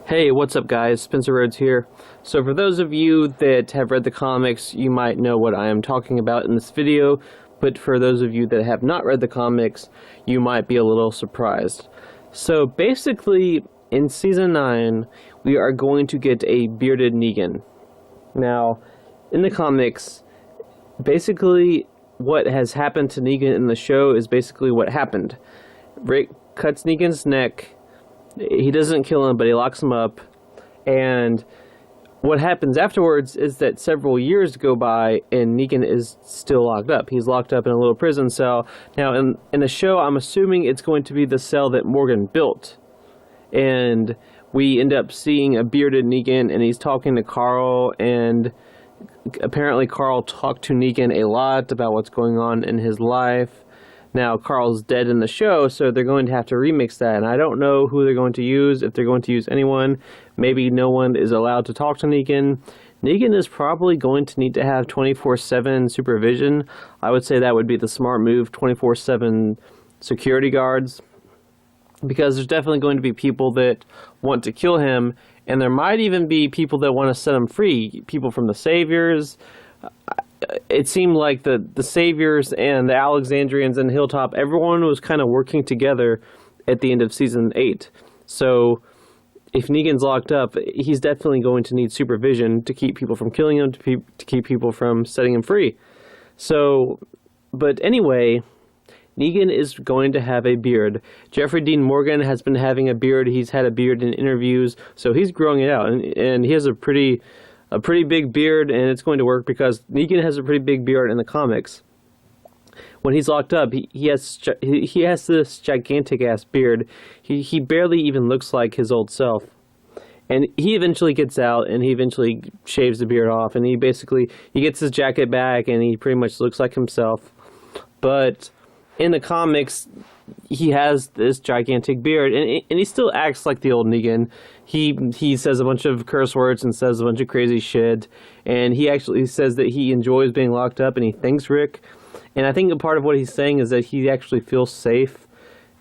Hey, what's up guys? Spencer Rhodes here. So for those of you that have read the comics, you might know what I am talking about in this video, but for those of you that have not read the comics, you might be a little surprised. So basically, in Season 9, we are going to get a bearded Negan. Now, in the comics, basically what has happened to Negan in the show is basically what happened. Rick cuts Negan's neck. He doesn't kill him, but he locks him up. And what happens afterwards is that several years go by and Negan is still locked up. He's locked up in a little prison cell. Now, in the show, I'm assuming it's going to be the cell that Morgan built. And we end up seeing a bearded Negan, and he's talking to Carl, and apparently Carl talked to Negan a lot about what's going on in his life. Now, Carl's dead in the show, so they're going to have to remix that, and I don't know who they're going to use, if they're going to use anyone. Maybe no one is allowed to talk to Negan. Negan is probably going to need to have 24/7 supervision. I would say that would be the smart move, 24/7 security guards, because there's definitely going to be people that want to kill him, and there might even be people that want to set him free, people from the Saviors. It seemed like the Saviors and the Alexandrians and Hilltop, everyone was kind of working together at the end of Season 8. So if Negan's locked up, he's definitely going to need supervision to keep people from killing him, to keep people from setting him free. So, but anyway, Negan is going to have a beard. Jeffrey Dean Morgan has been having a beard. He's had a beard in interviews, so he's growing it out, and he has a pretty big beard, and it's going to work because Negan has a pretty big beard in the comics. When he's locked up, he has this gigantic ass beard. He barely even looks like his old self. And he eventually gets out, and he eventually shaves the beard off, and he gets his jacket back, and he pretty much looks like himself. But in the comics, he has this gigantic beard, and he still acts like the old Negan. He says a bunch of curse words and says a bunch of crazy shit, and he actually says that he enjoys being locked up, and he thanks Rick. And I think a part of what he's saying is that he actually feels safe,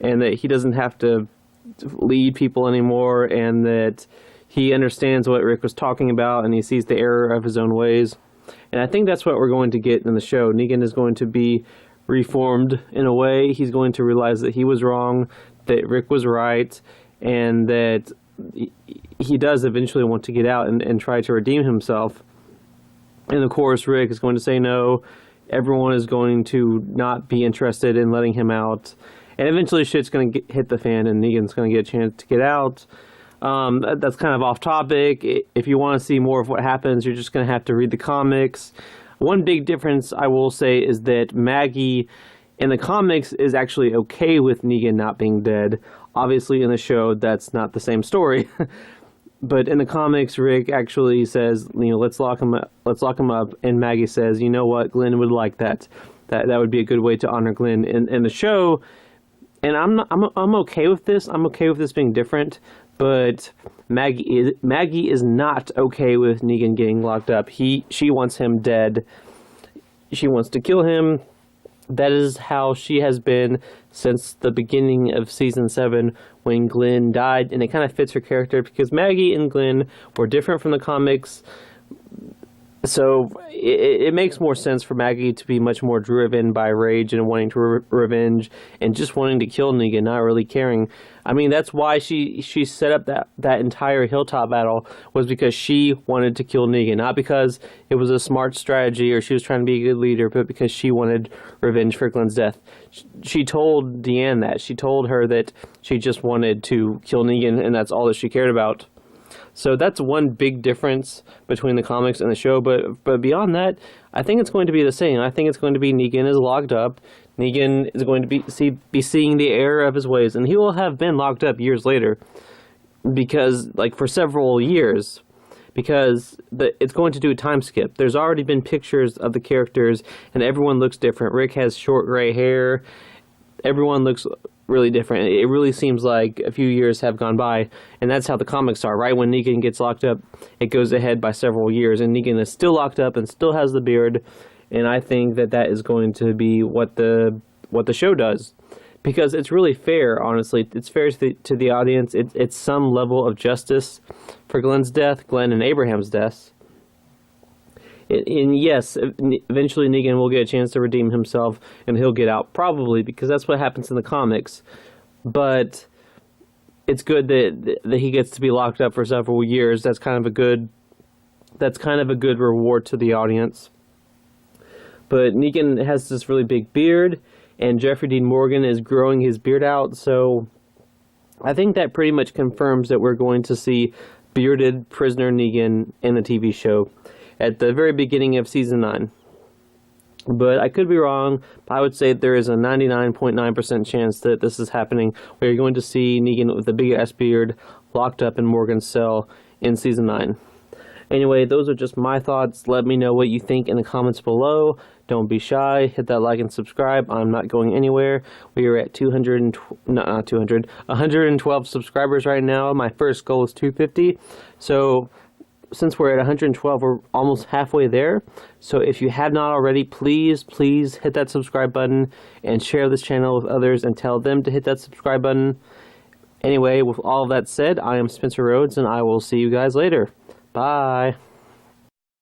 and that he doesn't have to lead people anymore, and that he understands what Rick was talking about, and he sees the error of his own ways. And I think that's what we're going to get in the show. Negan is going to be reformed in a way. He's going to realize that he was wrong, that Rick was right, and that he does eventually want to get out and try to redeem himself. And of course, Rick is going to say no. Everyone is going to not be interested in letting him out. And eventually shit's going to hit the fan, and Negan's going to get a chance to get out. That's kind of off topic. If you want to see more of what happens, you're just going to have to read the comics. One big difference I will say is that Maggie in the comics is actually okay with Negan not being dead. Obviously in the show that's not the same story. But in the comics, Rick actually says, let's lock him up, and Maggie says, you know what, Glenn would like that. That would be a good way to honor Glenn in the show. And I'm okay with this. I'm okay with this being different. But Maggie is not okay with Negan getting locked up. She wants him dead. She wants to kill him. That is how she has been since the beginning of Season 7 when Glenn died. And it kind of fits her character because Maggie and Glenn were different from the comics. So it makes more sense for Maggie to be much more driven by rage and wanting to revenge and just wanting to kill Negan, not really caring. I mean, that's why she set up that entire Hilltop battle, was because she wanted to kill Negan. Not because it was a smart strategy or she was trying to be a good leader, but because she wanted revenge for Glenn's death. She told Deanne that. She told her that she just wanted to kill Negan, and that's all that she cared about. So that's one big difference between the comics and the show, but beyond that, I think it's going to be the same. I think it's going to be Negan is locked up. Negan is going to be seeing the error of his ways, and he will have been locked up years later, because for several years, because it's going to do a time skip. There's already been pictures of the characters, and everyone looks different. Rick has short gray hair. Everyone looks really different. It really seems like a few years have gone by, and that's how the comics are. Right when Negan gets locked up, it goes ahead by several years, and Negan is still locked up and still has the beard, and I think that is going to be what the show does. because it's really fair, honestly. It's fair to the audience. It's some level of justice for Glenn's death, Glenn and Abraham's deaths. And yes, eventually Negan will get a chance to redeem himself, and he'll get out, probably, because that's what happens in the comics. But it's good that he gets to be locked up for several years. That's kind of a good reward to the audience. But Negan has this really big beard, and Jeffrey Dean Morgan is growing his beard out, so I think that pretty much confirms that we're going to see bearded prisoner Negan in the TV show at the very beginning of Season 9. But I could be wrong, but I would say there is a 99.9% chance that this is happening, where you're going to see Negan with a big-ass beard locked up in Morgan's cell in Season 9. Anyway, those are just my thoughts. Let me know what you think in the comments below. Don't be shy. Hit that like and subscribe. I'm not going anywhere. We are at 112 subscribers right now. My first goal is 250. So since we're at 112, we're almost halfway there. So if you have not already, please hit that subscribe button and share this channel with others and tell them to hit that subscribe button. Anyway, with all of that said, I am Spencer Rhodes, and I will see you guys later. Bye.